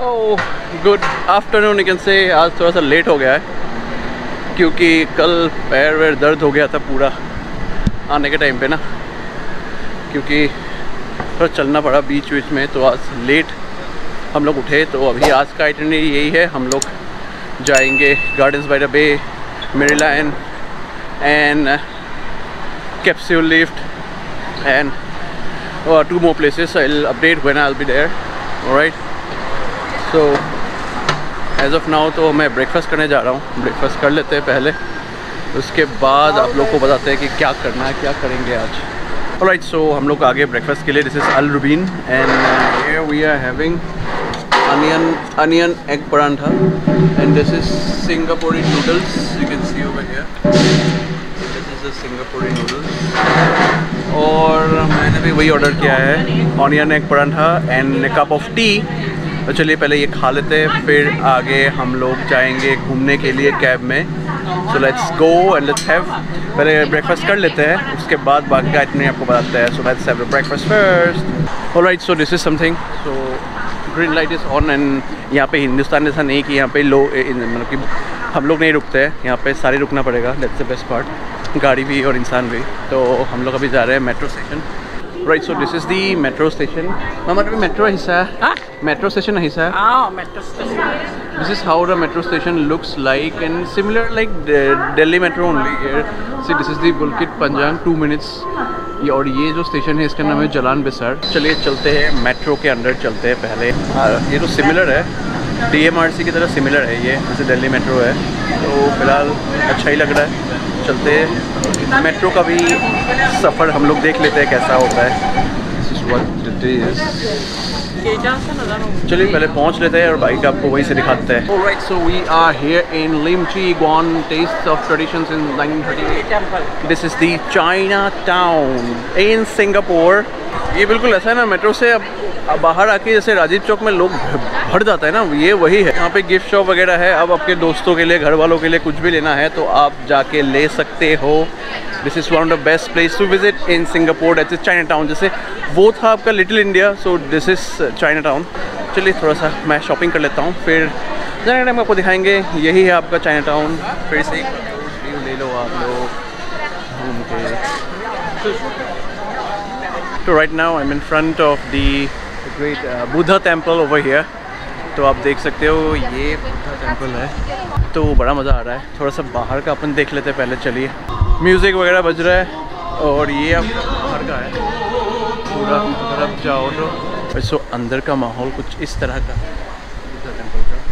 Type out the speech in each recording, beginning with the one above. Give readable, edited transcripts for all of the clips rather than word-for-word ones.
Oh good afternoon, you can say. आज थोड़ा सा लेट हो गया है क्योंकि कल पैर वैर दर्द हो गया था पूरा आने के टाइम पे ना, क्योंकि थोड़ा चलना पड़ा बीच बीच में, तो आज लेट हम लोग उठे। तो अभी आज का आइटिनरी यही है, हम लोग जाएंगे gardens by the bay, Maryland and capsule lift and 2 more places. I'll update when I'll be there. Alright. So as of now तो मैं ब्रेकफास्ट करने जा रहा हूँ। ब्रेकफास्ट कर लेते हैं पहले, उसके बाद आप लोग को बताते हैं कि क्या करना है, क्या करेंगे आज। Alright, so हम लोग आगे ब्रेकफास्ट के लिए। This is Al Rubin and here we are having onion egg parantha and this is Singapore noodles. You can see over here. This is the Singapore noodles. और मैंने भी वही ऑर्डर किया है, onion egg paratha and cup of T. तो चलिए पहले ये खा लेते हैं, फिर आगे हम लोग जाएंगे घूमने के लिए कैब में। So let's go and let's have, पहले ब्रेकफास्ट कर लेते हैं, उसके बाद बाकी का आइटम आपको बताते हैं। So let's have the breakfast first. Alright, so this is something. So green light is on and यहाँ पे हिंदुस्तान ऐसा नहीं कि यहाँ पे मतलब कि हम लोग नहीं रुकते हैं, यहाँ पे सारे रुकना पड़ेगा। दैट्स द बेस्ट पार्ट, गाड़ी भी और इंसान भी। तो हम लोग अभी जा रहे हैं metro station. Right, so this is the metro station. हमारे भी मेट्रो हिस्सा है, मेट्रो स्टेशन हिस्सा है। Metro station. This is how the metro station looks like and similar like Delhi metro only here. See this is the Bukit Panjang 2 minutes। और ये जो station है इसका नाम है जलान बेसार। चलिए चलते हैं मेट्रो के अंदर, चलते हैं पहले। ये तो सिमिलर है, DMRC की तरह सिमिलर है ये, जैसे दिल्ली मेट्रो है। तो फिलहाल अच्छा ही लग रहा है। चलते हैं मेट्रो का भी सफ़र हम लोग देख लेते हैं कैसा होता है। This is what it is. चलिए पहले पहुंच लेते हैं और बाइक आपको वहीं से दिखाते हैं। Alright, so we are here in Lim Chee Guan taste of traditions in 1938। This is the Chinatown in Singapore. ये बिल्कुल ऐसा है ना, मेट्रो से अब बाहर आके जैसे राजीव चौक में लोग भर जाता है ना, ये वही है। यहाँ पे गिफ्ट शॉप वगैरह है। अब आपके दोस्तों के लिए, घर वालों के लिए कुछ भी लेना है तो आप जाके ले सकते हो। This is one of the best place to visit in Singapore. That is China town. जैसे वो था आपका little India, so this is China town. चलिए थोड़ा सा मैं शॉपिंग कर लेता हूँ, फिर जाने टाइम आपको दिखाएंगे। यही है आपका चाइना टाउन। फिर से व्यू ले लो आप लोग घूम के। तो right now I am in front of the great Buddha temple over here. तो आप देख सकते हो ये बुद्धा टेम्पल है। तो बड़ा मज़ा आ रहा है। थोड़ा सा बाहर का अपन देख लेते हैं पहले। चलिए म्यूज़िक वगैरह बज रहा है और ये अब बाहर का है पूरा। तरफ जाओ तो सो अंदर का माहौल कुछ इस तरह का बुद्धा टेम्पल का।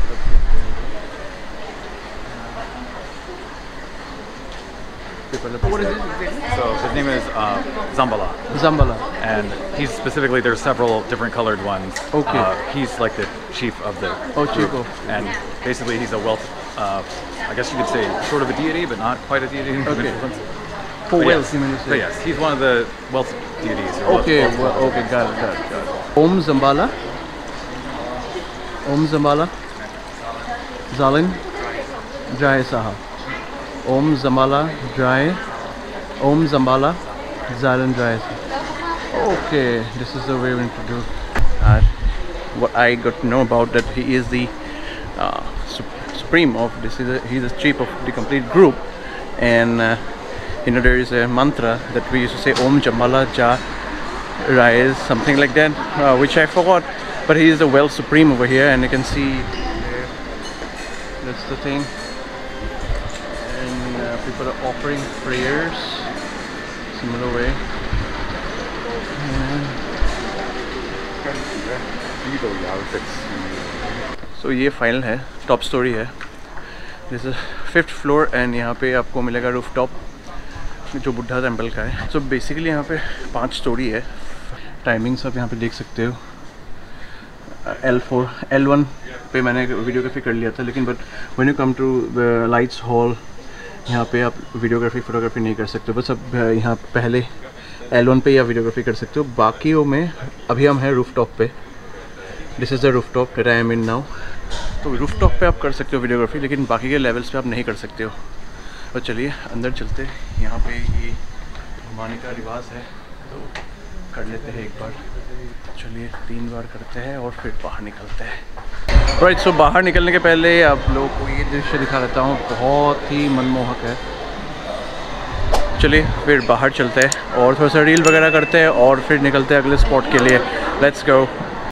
What is it? So his name is Zambala. Zambala. And he's specifically, there's several different colored ones. Okay. He's like the chief of the chief. And basically he's a wealth, I guess you could say sort of a deity, but not quite a deity. Okay. For whales, you mean to say? So yes, he's one of the wealth deities. Okay, okay, got it. Om Zambala. Om Zambala. Zalin Jai Saha. Om Zambala Jai. Om Zambala Zalin Jai. Okay, this is the way we introduce. What I got to know about that, he is the supreme of this. He's the chief of the complete group, and you know there is a mantra that we used to say Om Zambala Ja Rise, something like that, which I forgot. But he is the well supreme over here, and you can see there. That's the thing. And people are offering prayers similar way. So ये final है, top story है। This is 5th floor and यहाँ पे आपको मिलेगा roof top जो Buddha temple का है। सो बेसिकली यहाँ पे 5 स्टोरी है। टाइमिंग्स आप यहाँ पे देख सकते हो। L4 L1 पे मैंने वीडियोग्राफी कर लिया था, लेकिन but when you come to lights hall यहाँ पे आप वीडियोग्राफी फोटोग्राफी नहीं कर सकते। बस अब यहाँ पहले L1 पे या वीडियोग्राफी कर सकते हो। बाकियों में अभी हम हैं रूफ टॉप पे। This is the roof top that I am in now. तो रूफ टॉप पे आप कर सकते हो वीडियोग्राफी, लेकिन बाकी के लेवल्स पे आप नहीं कर सकते हो। और चलिए अंदर चलते। यहाँ पे ये घुमाने का रिवाज है तो कर लेते हैं एक बार। चलिए 3 बार करते हैं और फिर बाहर निकलते हैं। राइट, सो बाहर निकलने के पहले आप लोगों को ये दृश्य दिखा देता हूँ, बहुत ही मनमोहक है। चलिए फिर बाहर चलते हैं और थोड़ा सा रील वगैरह करते हैं और फिर निकलते हैं अगले स्पॉट के लिए। Let's go.